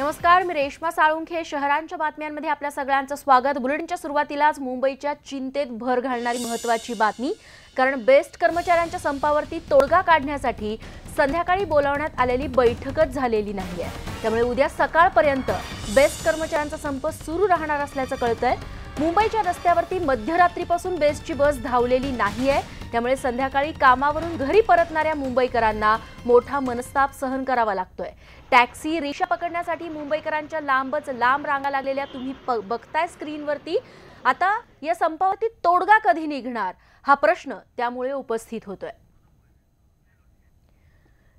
नमस्कार, मी रेश्मा साळुंखे. शहरांच्या बातम्यांमध्ये आपल्या सगळ्यांचं स्वागत. बुलेटिनच्या सुरुवातीलाच मुंबईच्या चिंतेत भर घालणारी महत्त्वाची बातमी. कारण बेस्ट कर्मचाऱ्यांच्या संपावरती तोडगा काढण्यासाठी संध्याकाळी बोलावण्यात आलेली बैठकच झालेली नाहीये. त्यामुळे उद्या सकाळपर्यंत बेस्ट कर्मचाऱ्यांचा संप सुरू राहणार असल्याचं कळतंय. मुंबईच्या रस्त्यावरती मध्यरात्रीपासून बेस्टची बस धावलेली नाहीये. त्यामुळे संध्याकाळी कामावरून घरी परतणाऱ्या मुंबईकरांना मोठा मनस्ताप सहन करावा लागतोय. टॅक्सी, रिक्षा पकडण्यासाठी मुंबईकरांच्या लांबच लांब रांगा लागलेल्या तुम्ही बघताय स्क्रीनवरती. आता या संपावरती तोडगा कधी निघणार हा प्रश्न त्यामुळे उपस्थित होतोय.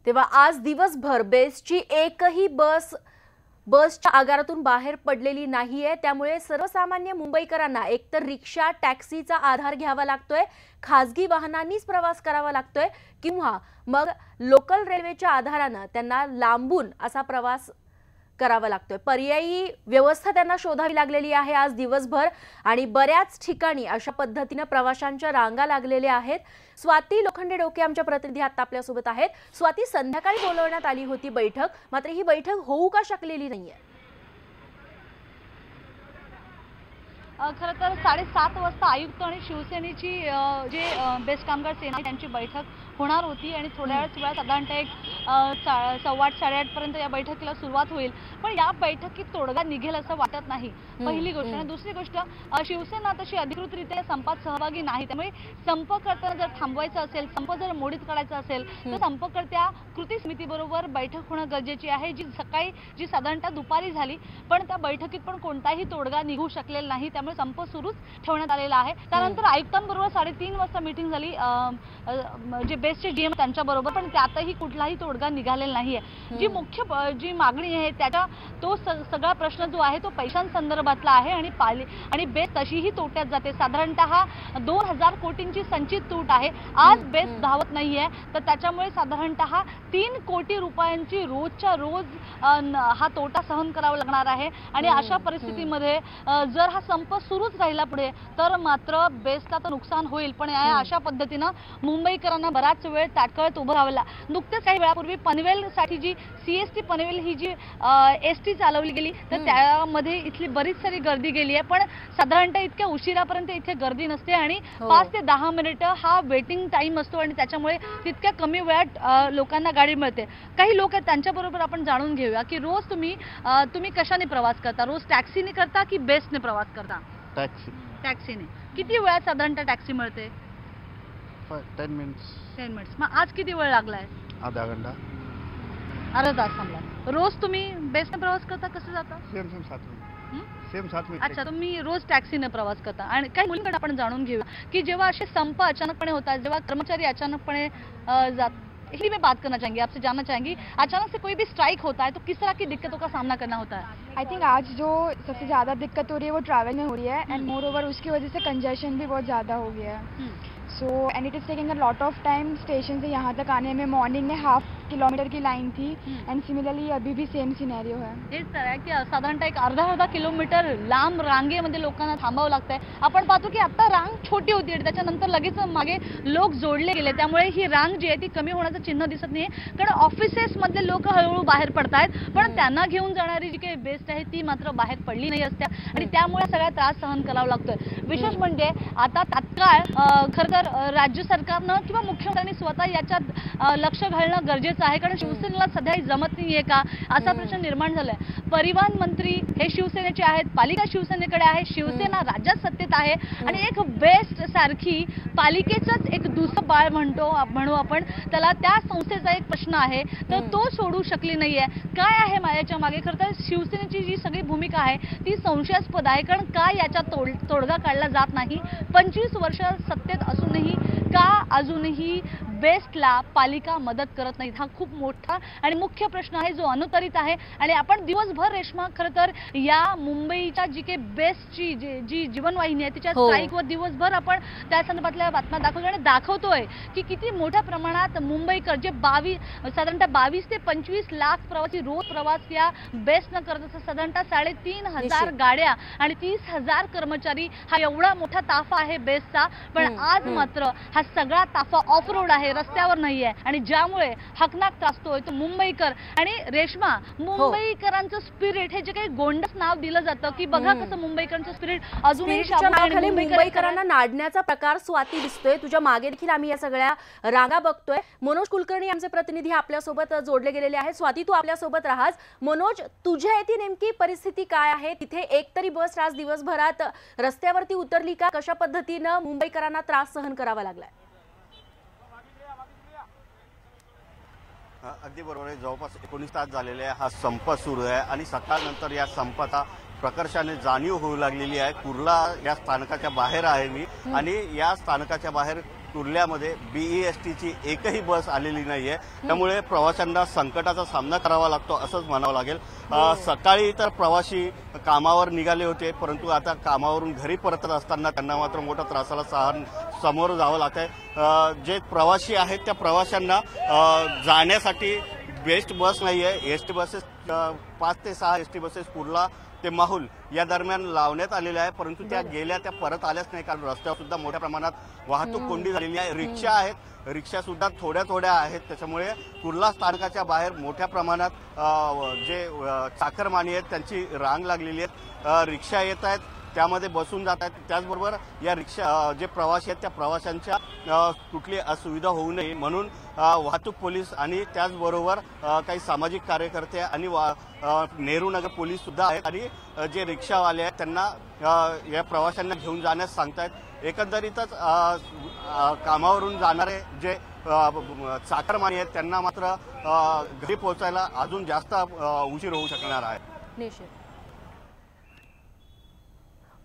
तेव्हा आज दिवसभर बेस्टची एकही बसच्या आगारातून बाहेर पडलेली नाहीये. त्यामुळे सर्वसामान्य मुंबईकरांना एकतर रिक्षा, टॅक्सीचा आधार घ्यावा लागतोय, खासगी वाहनांनीच प्रवास करावा लागतोय, किंवा मग लोकल रेल्वेच्या आधारानं त्यांना लांबून असा प्रवास करावा लागतोय. पर्यायी व्यवस्था त्यांना शोधावी लागलेली आहे आज दिवसभर. आणि बऱ्याच ठिकाणी अशा पद्धतीने प्रवाशांच्या रांगा लागलेल्या आहेत. स्वाती लोखंडे डोके आमच्या प्रतिनिधी आता आपल्यासोबत आहेत. स्वाती, संध्याकाळी बोलवण्यात आली होती बैठक, मात्र ही बैठक होऊ का शकलेली नाहीये? खरं तर 7:30 वाजता आयुक्त आणि शिवसेनेची जे बेस्ट कामगार सेना त्यांची बैठक होणार होती आणि थोड्याच वेळात साधारणतः एक 8:15 8:30 पर्यंत या बैठकीला सुरुवात होईल. पण या बैठकीत तोडगा निघेल असं वाटत नाही, पहिली गोष्ट. आणि दुसरी गोष्ट, शिवसेना तशी अधिकृतरित्या संपात सहभागी नाही. त्यामुळे संप करताना जर थांबवायचं असेल, संप जर मोडीत काढायचा असेल तर संपकर्त्या कृती समितीबरोबर बैठक होणं गरजेची आहे, जी सकाळी जी साधारणतः दुपारी झाली. पण त्या बैठकीत पण कोणताही तोडगा निघू शकलेला नाही. त्यामुळे संप सुरूच ठेवण्यात आलेला आहे. त्यानंतर आयुक्तांबरोबर 3:30 वाजता मीटिंग झाली जे बेस्टचे डीएम त्यांच्याबरोबर, पण त्यातही कुठलाही तोडगा निघालेला नाहीये. जी मागणी आहे त्याचा तो सगळा प्रश्न जो आहे तो पैशांसंदर्भातला आहे. आणि बेस्ट तशीही तोट्यात जाते. साधारणतः 2000 कोटींची संचित तूट आहे. आज बेस्ट धावत नाहीये, तर त्याच्यामुळे साधारणतः 3 कोटी रुपयांची रोजच्या रोज हा तोटा सहन करावा लागणार आहे. आणि अशा परिस्थितीमध्ये जर हा संप सुरूच राहिला पुढे तर मात्र बेस्टला तर नुकसान होईल. पण अशा पद्धतीनं मुंबईकरांना बराच वेळ ताटकळत उभं राहावं लागलं. नुकतेच काही वेळापूर्वी पनवेलसाठी जी CST पनवेल ही जी ST चालवली गेली तर त्यामध्ये इथली बरीच सारी गर्दी गेली आहे. पण साधारणतः इतक्या उशिरापर्यंत इथे गर्दी नसते आणि 5 ते 10 मिनिटं हा वेटिंग टाइम असतो आणि त्याच्यामुळे तितक्या कमी वेळात लोकांना गाडी मिळते. काही लोक आहेत त्यांच्याबरोबर आपण जाणून घेऊया की रोज तुम्ही कशाने प्रवास करता? रोज टॅक्सीने करता की बेस्टने प्रवास करता? टॅक्सीने. किती वेळात साधारणतः टॅक्सी मिळते? 10 मिनिट्स. मग आज किती वेळ लागलाय? आधा घंटा. अर्धा तास थांबला. रोज तुम्ही बेस्टने प्रवास करता? कसं जाता? सेम साथ में. अच्छा, तुम्ही रोज टॅक्सीने प्रवास करता. आणि काही मुलींकडे आपण जाणून घेऊया की जेव्हा असे संप अचानकपणे होतात, जेव्हा कर्मचारी अचानकपणे ही मैं बात करना चाहेंगी, आपसे जानना चाहेंगी, अचानक से कोई भी स्ट्राइक होता है तो किस तरह की दिक्कतों का सामना करना होता है? आई थिंक आज जो सबसे ज़्यादा दिक्कत हो रही है वो ट्रैवल में हो रही है. एंड मोर ओवर उसकी वजह से कंजेशन भी बहुत ज़्यादा हो गया है. So and it is taking a lot of time station से यहाँ तक आने में. मॉर्निंग में 1/2 किलोमीटर की लाइन थी एंड सिमिलरली अभी भी सेम सिनेरियो है. हेच तर आहे की साधारणतः एक अर्धा किलोमीटर लांब रांगेमध्ये लोकांना थांबावं लागतंय. आपण पाहतो की आता रांग छोटी होती आणि त्याच्यानंतर लगेच मागे लोक जोडले गेले. त्यामुळे ही रांग जी आहे ती कमी होण्याचं चिन्ह दिसत नाहीये. कारण ऑफिसेस मधले लोक हळूहळू बाहेर पडतायत, पण त्यांना घेऊन जाणारी जी काही बेस्ट आहे ती मात्र बाहेर पडली नाही असत्या आणि त्यामुळे सगळा त्रास सहन करावा लागतोय. विशेष म्हणजे आता तात्काळ खरं तर राज्य सरकारनं किंवा मुख्यमंत्र्यांनी स्वतः याच्यात लक्ष घालणं गरजेचं आहे. कारण शिवसेनेला सध्या जमत नाहीये का असा प्रश्न निर्माण झालाय. परिवहन मंत्री हे शिवसेनेचे आहेत, पालिका शिवसेनेकडे आहे, शिवसेना राज्यात सत्तेत आहे आणि एक बेस्ट सारखी पालिकेचंच एक दुसरं बाळ म्हणू आपण त्याला, त्या संस्थेचा एक प्रश्न आहे तर तो सोडू शकली नाहीये. काय आहे याच्या मागे? खरं तर शिवसेनेची जी सगळी भूमिका आहे ती संशयास्पद आहे. कारण का याचा तोडगा काढला जात नाही? 25 वर्ष सत्तेत असूनही का अजूनही बेस्टला पालिका मदत करत नाही? हा खूप मोठा आणि मुख्य प्रश्न आहे जो अनुत्तरित आहे. आणि आपण दिवसभर रेश्मा खरं तर या मुंबईच्या जी काही बेस्टची जी जीवनवाहिनी आहे तिच्या स्ट्राईकवर दिवसभर आपण त्या संदर्भातल्या बातम्या दाखवतोय की किती मोठ्या प्रमाणात मुंबईकर जे साधारणतः 22 ते 25 लाख प्रवासी रोज प्रवास या बेस्टनं करत असतात. साधारणतः 3,500 गाड्या आणि 30,000 कर्मचारी हा एवढा मोठा ताफा आहे बेस्टचा. पण आज मात्र हा सगळा ताफा ऑफ रोड आहे, रस्त्यावर नाहीये आणि ज्यामुळे हकनाक त्रासतोय तो मुंबईकर. आणि रेश्मा, मुंबईकरांचं स्पिरिट हे जे काही गोंडस नाव दिलं जातं की बघा कसं मुंबईकरांचं स्पिरिट अजूनही स्पिरिटच्या नावाखाली मुंबईकरांना नाडण्याचा प्रकार स्वाती दिसतोय. तुझ्या मागे देखील आम्ही या सगळ्या रांगा बघतोय. मनोज कुलकर्णी आमचे प्रतिनिधी आपल्यासोबत जोडले गेलेले आहेत. स्वाती, तू आपल्यासोबत राहास. मनोज, तुझ्या येथे नेमकी परिस्थिती काय आहे? तिथे एक तरी बस आज दिवसभरात रस्त्यावरती उतरली का? कशा पद्धतीनं मुंबईकरांना त्रास सहन करावा लागलाय? अगदी बरोबर आहे. जवळपास 19 तास झालेले आहे हा संप सुरू आहे आणि सकाळनंतर या संपाचा प्रकर्षाने जाणीव होऊ लागलेली आहे. कुर्ला या स्थानकाच्या बाहेर आहे मी आणि या स्थानकाच्या बाहेर कुर्ल्यामध्ये BESTची एकही बस आलेली नाहीये. त्यामुळे प्रवाशांना संकटाचा सामना करावा लागतो असंच म्हणावं लागेल. सकाळी तर प्रवासी कामावर निघाले होते, परंतु आता कामावरून घरी परतत असताना त्यांना मात्र मोठ्या त्रासाला समोर जावं लागत आहे. जे प्रवासी आहेत त्या प्रवाशांना जाण्यासाठी बेस्ट बस नाहीये. एसटी बसेस 5 ते 6 एसटी बसेस कुर्ला ते माहुल या दरम्यान लावण्यात आलेल्या आहे, परंतु त्या गेल्या त्या परत आल्याच नाही. कारण रस्त्यावर सुद्धा मोठ्या प्रमाणात वाहतूक कोंडी झालेली आहे. रिक्षा आहेत, रिक्षा सुद्धा थोड्या आहेत. त्याच्यामुळे कुर्ला स्थानकाच्या बाहेर मोठ्या प्रमाणात जे चाकरमानी आहेत त्यांची रांग लागलेली आहे. रिक्षा येत आहेत, त्यामध्ये बसून जात आहेत. त्याचबरोबर या रिक्षा जे प्रवासी आहेत त्या प्रवाशांच्या कुठली असुविधा होऊ नये म्हणून वाहतूक पोलीस आणि त्याचबरोबर काही सामाजिक कार्यकर्ते आणि नेहरू नगर पोलीस सुद्धा आहेत आणि जे रिक्षावाले आहेत त्यांना या प्रवाशांना घेऊन जाण्यास सांगतायत. एकंदरीतच कामावरून जाणारे जे चाकरमानी आहेत त्यांना मात्र घरी पोहोचायला अजून जास्त उशीर होऊ शकणार आहे. निश्चित.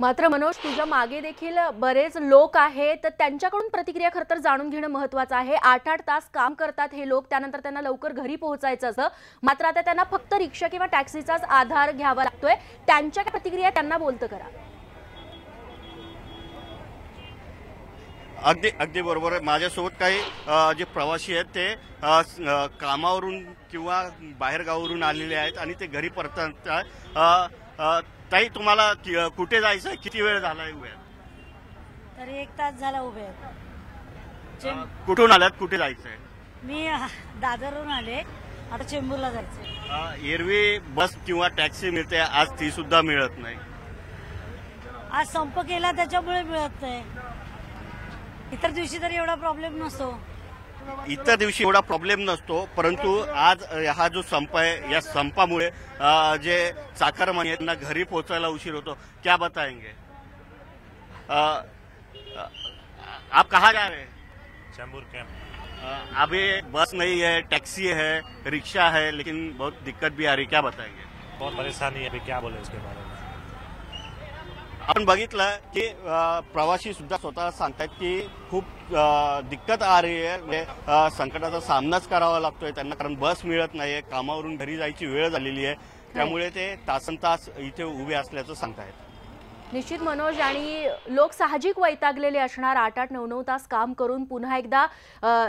मात्र मनोज, तुझ्या मागे देखील बरेच लोक आहेत, तर त्यांच्याकडून प्रतिक्रिया खरं तर जाणून घेणं महत्त्वाचं आहे. 8-8 तास काम करतात हे लोक, त्यानंतर त्यांना लवकर घरी पोहोचायचं असं, मात्र आता त्यांना फक्त रिक्षा किंवा टॅक्सीचाच आधार घ्यावा लागतोय. त्यांच्या प्रतिक्रिया त्यांना बोलतं करा. अगदी बरोबर आहे. माझ्यासोबत काही जे प्रवासी आहेत ते कामावरून किंवा बाहेरगावावरून आलेले आहेत आणि ते घरी परतत आहेत. ताई, तुम्हाला कुठे जायचं? किती वेळ झालाय उभ्या? तरी 1 तास झाला उभे आहेत. कुठून आल्यात? कुठे जायचंय? मी दादरवरून आले, आता चेंबूरला जायचंय. एरवी बस किंवा टॅक्सी मिळते, आज ती सुद्धा मिळत नाही. आज संप केला त्याच्यामुळे मिळत नाही. इतर दिवशी तरी एवढा प्रॉब्लेम नसतो. इतर दिवशी एवढा प्रॉब्लेम नसतो, परंतु आज हा जो संप आहे या संपामुळे जे चाकरमानी आहेत त्यांना घरी पोहोचायला उशीर होतो. क्या बताएंगे? आप कहाँ जा रहे हैं? चैम्बूर कैंप। अभी बस नहीं है, टैक्सी है, रिक्शा है, लेकिन बहुत दिक्कत भी आ रही. क्या बताएंगे? बहुत परेशानी है, अभी क्या बोले उसके बारे में. आपण बघितलं की प्रवासी सुद्धा स्वतः सांगतात की खूप दिक्कत आ रही आहे. म्हणजे संकटाचा सामनाच करावा लागतोय त्यांना, कारण बस मिळत नाहीये. कामावरून घरी जायची वेळ झालेली आहे, त्यामुळे ते तासनतास इथे उभे असल्याचं सांगतायत. निश्चित मनोज, आणि लोक साहजिक वैतागलेले असणार. 8-8, 9-9 तास काम करून पुन्हा एकदा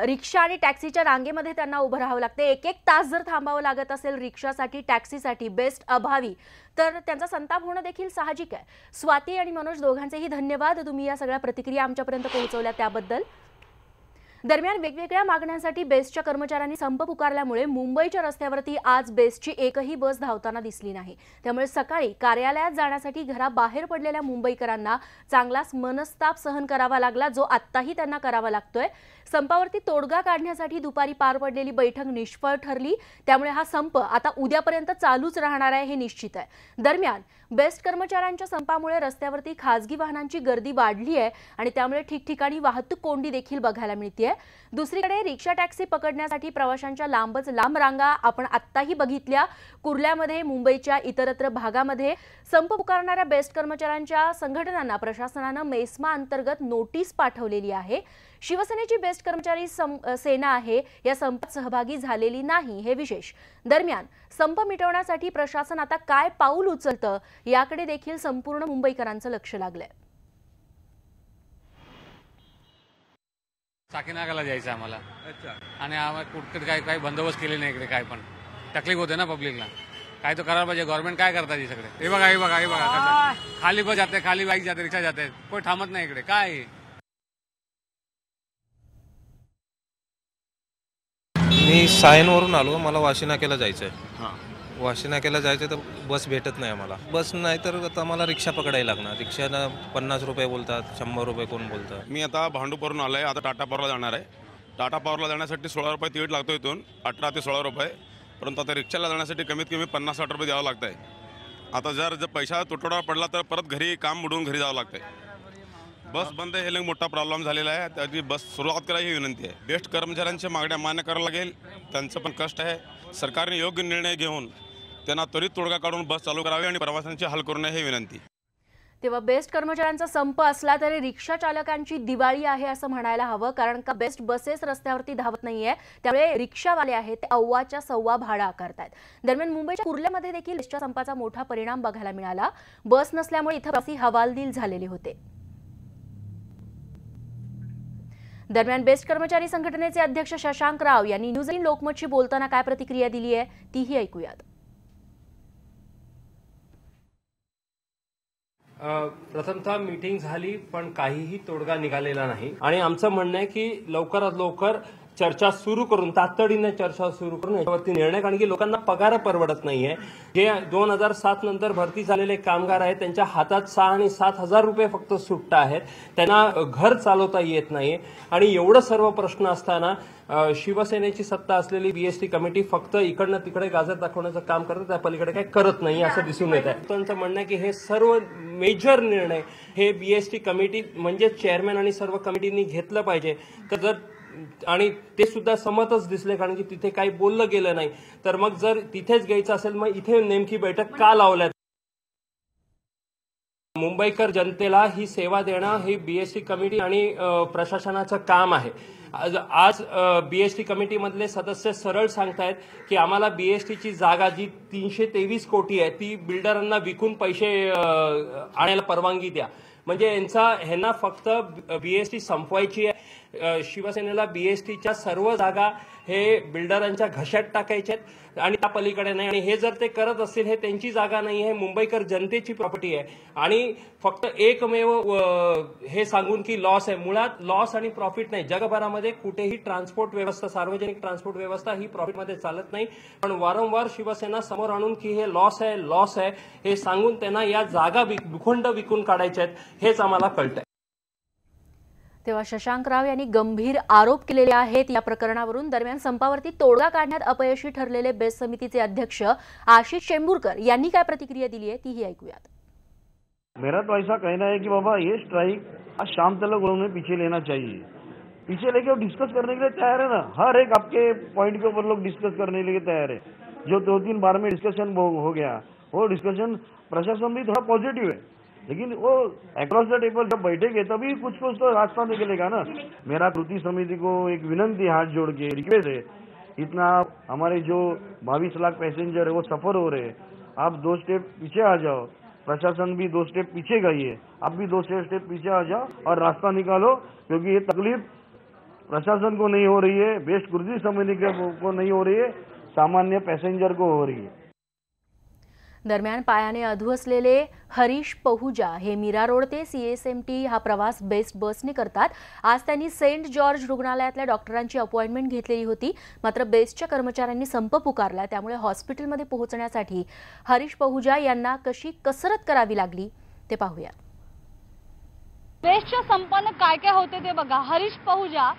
रिक्षा आणि टॅक्सीच्या रांगेमध्ये त्यांना उभं राहावं लागते. 1-1 तास जर थांबावं लागत असेल रिक्षासाठी, टॅक्सीसाठी, बेस्ट अभावी, तर त्यांचा संताप होणं देखील साहजिक आहे. स्वाती आणि मनोज दोघांचेही धन्यवाद, तुम्ही या सगळ्या प्रतिक्रिया आमच्यापर्यंत पोहोचवल्या त्याबद्दल. दरम्यान वेगवेगळ्या मागण्यांसाठी बेस्टच्या कर्मचाऱ्यांनी संप पुकारल्यामुळे मुंबईच्या रस्त्यावरती आज बेस्टची एकही बस धावताना दिसली नाही. त्यामुळे सकाळी कार्यालयात जाण्यासाठी घराबाहेर पडलेल्या मुंबईकरांना चांगलाच मनस्ताप सहन करावा लागला, जो आत्ताही त्यांना करावा लागतोय. संपावरती तोडगा काढण्यासाठी दुपारी पार पडलेली बैठक निष्फळ ठरली, त्यामुळे हा संप आता उद्यापर्यंत चालूच राहणार आहे हे निश्चित आहे. दरम्यान बेस्ट कर्मचाऱ्यांच्या संपामुळे रस्त्यावरती खासगी वाहनांची गर्दी वाढली आहे आणि त्यामुळे ठिकठिकाणी वाहतूक कोंडी देखील बघायला मिळते. दुसरीकडे रिक्षा टॅक्सी पकडण्यासाठी प्रवाशांच्या लांबच लांब रांगा आपण आत्ताही बघितल्या. कुर्ल्यामध्ये, मुंबईच्या इतरत्र भागामध्ये संप पुकारणाऱ्या बेस्ट कर्मचाऱ्यांच्या संघटनांना प्रशासनानं मेस्मा अंतर्गत नोटीस पाठवलेली आहे. शिवसेनेची बेस्ट कर्मचारी सेना आहे या संपात सहभागी झालेली नाही, हे विशेष. दरम्यान संप मिटवण्यासाठी प्रशासन आता काय पाऊल उचलतं याकडे देखील संपूर्ण मुंबईकरांचं लक्ष लागलंय. साकीनागाला जायचं आम्हाला. अच्छा. आणि आम्हाला कुठे काही बंदोबस्त केले नाही. इकडे काय पण तकलीफ होते ना पब्लिकला. काय तो करायला पाहिजे. गव्हर्नमेंट काय करतात हे सगळे. हे बघा खाली बस जाते, खाली बाईक जाते, रिक्षा जाते, कोणी थांबत नाही इकडे. काय मी सायनवरून आलो, मला वाशी नाक्याला जायचं आहे. वाशी नाक्याला जायचं तर बस भेटत नाही आम्हाला. बस नाही तर आता आम्हाला रिक्षा पकडायला लागणार. रिक्षानं 50 रुपये बोलतात, 100 रुपये कोण बोलतात. मी आता भांडूपवरून आलो आहे. आता टाटा पॉवरला जाणार आहे. टाटा पॉवरला जाण्यासाठी 16 रुपये तिकीट लागतो इथून, 18 ते 16 रुपये. परंतु आता रिक्षाला जाण्यासाठी कमीत कमी 50-60 रुपये द्यावं लागतं आहे. आता जर पैसा तुटवडा पडला तर परत घरी काम बुडवून घरी जावं लागतं आहे. बस बंद हे लई मोठा प्रॉब्लेम झालेला आहे. त्याची बस सुरुवात करायची ही विनंती आहे. बेस्ट कर्मचाऱ्यांच्या मागण्या मान्य करावं लागेल. त्यांचं पण कष्ट आहे. सरकारने योग्य निर्णय घेऊन त्यांना त्वरित तोडगा काढून बस चालू करावी आणि प्रवाशांची हाल करू नये ही विनंती. तेव्हा बेस्ट कर्मचाऱ्यांचा संप असला तरी रिक्षा चालकांची दिवाळी आहे असं म्हणायला हवं, कारण का बेस्ट बसेस रस्त्यावरती धावत नाहीये, त्यामुळे रिक्षावाले आहेत ते अव्वाच्या सव्वा भाडं आकारतायत. दरम्यान मुंबईच्या कुर्ल्यामध्ये देखील बेस्टच्या संपाचा मोठा परिणाम बघायला मिळाला. बस नसल्यामुळे इथं प्रवासी हवालदिल झालेले होते. दरम्यान बेस्ट कर्मचारी संघटनेचे अध्यक्ष शशांक राव यांनी न्यूज 18 लोकमतशी बोलताना काय प्रतिक्रिया दिली आहे तीही ऐकूयात. प्रथमतः मीटिंग झाली पण काहीही तोडगा निघालेला नाही आणि आमचं म्हणणं आहे की लवकरात लवकर चर्चा सुरू करून तातडीने चर्चा सुरू करून याच्यावरती निर्णय, कारण की लोकांना पगार परवडत नाहीये. जे 2007 नंतर भरती झालेले कामगार आहेत त्यांच्या हातात 6 आणि 7,000 रुपये फक्त सुट्टा आहेत. त्यांना घर चालवता येत नाही आणि एवढं सर्व प्रश्न असताना शिवसेनेची सत्ता असलेली बीएसटी कमिटी फक्त इकडनं तिकडे गाजर दाखवण्याचं काम करते, त्या पलीकडे काही करत नाही असं दिसून येत आहे. त्यांचं म्हणणं आहे की हे सर्व मेजर निर्णय हे बीएसटी कमिटी म्हणजे चेअरमॅन आणि सर्व कमिटींनी घेतलं पाहिजे. तर जर आणि ते सुद्धा समतच दिसले, कारण की तिथे काही बोललं गेलं नाही, तर मग जर तिथेच घ्यायचं असेल मग इथे नेमकी बैठक का लावल्यात. मुंबईकर जनतेला ही सेवा देणं हे बीएसटी कमिटी आणि प्रशासनाचं काम आहे. आज बीएसटी कमिटीमधले सदस्य सरळ सांगतायत की आम्हाला बीएसटीची जागा जी 323 कोटी आहे ती बिल्डरांना विकून पैसे आणायला परवानगी द्या. म्हणजे ह्यांना फक्त बीएसटी संपवायची आहे. शिवसेनेला बीएसटीच्या सर्व जागा हे बिल्डरांच्या घशात टाकायच्या आहेत आणि त्या पलीकडे नाही. आणि हे जर ते करत असतील, हे त्यांची जागा नाही आहे, मुंबईकर जनतेची प्रॉपर्टी आहे. आणि फक्त एकमेव हे सांगून की लॉस आहे, मुळात लॉस आणि प्रॉफिट नाही. जगभरामध्ये कुठेही ट्रान्सपोर्ट व्यवस्था, सार्वजनिक ट्रान्सपोर्ट व्यवस्था ही प्रॉफिटमध्ये चालत नाही. पण वारंवार शिवसेना समोर आणून की हे लॉस आहे हे सांगून त्यांना या जागा भूखंड विकून काढायच्या आहेत हेच आम्हाला कळतंय. तेव्हा शशांक राव यांनी गंभीर आरोप केलेले आहेत या प्रकरणावरून. दरम्यान संपावरती तोडगा काढण्यात अपयशी ठरलेले बेस्ट समितीचे अध्यक्ष आशिष चेंबूरकर यांनी काय प्रतिक्रिया दिली आहे तीही ऐकूयात. मेरा तो ऐसा कहना है कि बाबा ये स्ट्राइक आज शाम तक लोगों ने पीछे लेना चाहिए. पीछे लेके वो डिस्कस करने के लिए तैयार है ना. हर एक आपके पॉइंट के ऊपर लोग डिस्कस करने के लिए तैयार है. जो 2-3 बार में डिस्कशन हो गया वो डिस्कशन प्रशासन भी थोड़ा पॉजिटिव है, लेकिन वो अक्रॉस द टेबल जब बैठेंगे तभी कुछ तो रास्ता निकलेगा ना. मेरा कृति समिति को एक विनंती, हाथ जोड़ के रिक्वेस्ट है, इतना हमारे जो 22 लाख पैसेंजर है वो सफर हो रहे हैं, आप 2 स्टेप पीछे आ जाओ. प्रशासन भी 2 स्टेप पीछे गई है, आप भी 2 स्टेप पीछे आ जाओ और रास्ता निकालो. क्योंकि ये तकलीफ प्रशासन को नहीं हो रही है, बेस्ट कृति समिति को नहीं हो रही है, सामान्य पैसेंजर को हो रही है. दरम्यान पायाने अधू असलेले हरीश पहुजा हे मीरा रोड ते CSMT हा प्रवास बेस्ट बसने करतात. आज त्यांनी सेंट जॉर्ज रुग्णालयातल्या डॉक्टरांची अपॉइंटमेंट घेतलेली होती, मात्र बेस्टच्या कर्मचाऱ्यांनी संप पुकारला. त्यामुळे हॉस्पिटलमध्ये पोहोचण्यासाठी हरीश पहुजा यांना कशी कसरत करावी लागली ते पाहूया. बेस्टच्या संपानं काय काय होते ते बघा. हरीश पहुजा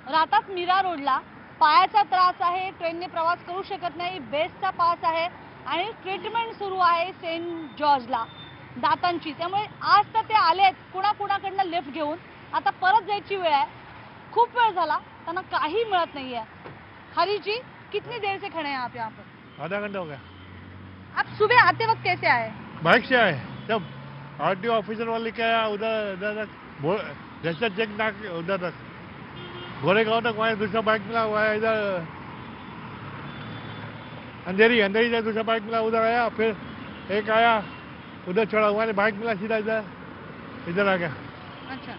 राहतात मीरा रोडला, पायाचा त्रास आहे, ट्रेनने प्रवास करू शकत नाही, बेस्टचा पास आहे आणि ट्रीटमेंट सुरू आहे सेंट जॉर्जला दातांची. त्यामुळे आज तर ते आलेत कुणाकुणाकडनं लिफ्ट घेऊन, आता परत जायची वेळ आहे. खूप वेळ झाला त्यांना काही मिळत नाहीये. हरीश जी, कितनी देर से खड़े हैं आप यहाँ पर? आधा घंटा हो गया. आप सुबह आते वक्त कैसे आए? बाइक से आए. जब RTO ऑफिसर वाले क्या उधर तक जैसा चेक ना उधर तक गोरेगांव तक, वहाँ दूसरा बाइक मिला हुआ है. इधर अंधेरी से दूसरा बाइक मिला, उधर आया, फिर एक आया उधर चढ़ा हुआ है, बाइक मिला सीधा इधर आ गया. अच्छा,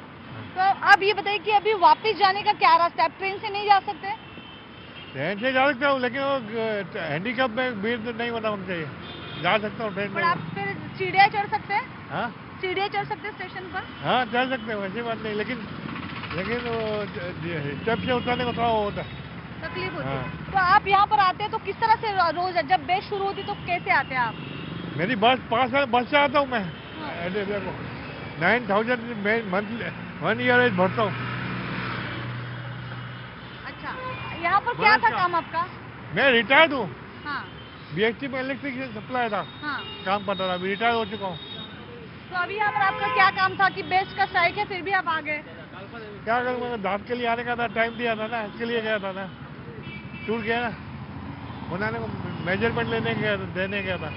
तो आप ये बताइए कि अभी वापस जाने का क्या रास्ता है? आप ट्रेन से नहीं जा सकते? ट्रेन से जा सकता हूँ, लेकिन वो हैंडीकैप में भीड़ नहीं होना होना चाहिए. जा सकता हूँ ट्रेन में. आप फिर सीढ़ियाँ चढ़ सकते हैं? हाँ, सीढ़ियाँ चढ़ सकते हैं स्टेशन पर? हाँ चढ़ सकते हैं, वैसी बात नहीं, लेकिन स्टेप से उतरने को थोड़ा होता है. तकलीफ होती हाँ। है। तो आप यहाँ पर आते हैं तो किस तरह से रोज जब बेस्ट शुरू होती तो कैसे आते हैं आप? मेरी बस 5 साल बस से आता हूँ मैं। 9,000 मंथली 1 ईयर भरता हूँ। अच्छा, यहाँ पर क्या था काम आपका? मैं रिटायर्ड हूँ। हाँ BHT में इलेक्ट्रिक सप्लाई था, हाँ। काम करता था, अभी रिटायर हो चुका हूँ। तो अभी यहाँ पर आपका क्या काम था कि बेस्ट का स्ट्राइक है फिर भी आप आ गए? क्या करूँ, मैंने दांत के लिए आने का था, टाइम दिया था ना, इसके लिए गया था ना, टूट गया ना, उन्होंने मेजरमेंट देने गया था।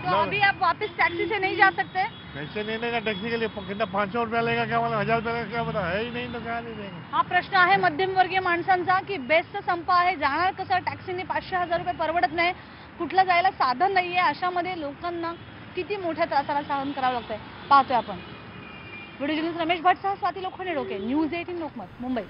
तो अभी आप वापस टैक्सी से नहीं जा सकते? पैसे नहीं देगा टैक्सी के लिए, कितना 500 रुपया लेगा क्या, मला 1000 रुपया क्या पता है ही नहीं, तो क्या नहीं देंगे। हा प्रश्न आहे मध्यमवर्गीय माणसांचा की बेस्टचा संप आहे, जाणार कसं, टॅक्सीने 500-1000 रुपये परवडत नाही, कुठलं जायला साधन नाहीये, अशामध्ये लोकांना किती मोठ्या त्रासाला सहन करावं लागतंय पाहतोय आपण। व्हिडिओ जर्नलिस्ट रमेश भट्टसह स्वाती लोखंडे, न्यूज 18 लोकमत, मुंबई।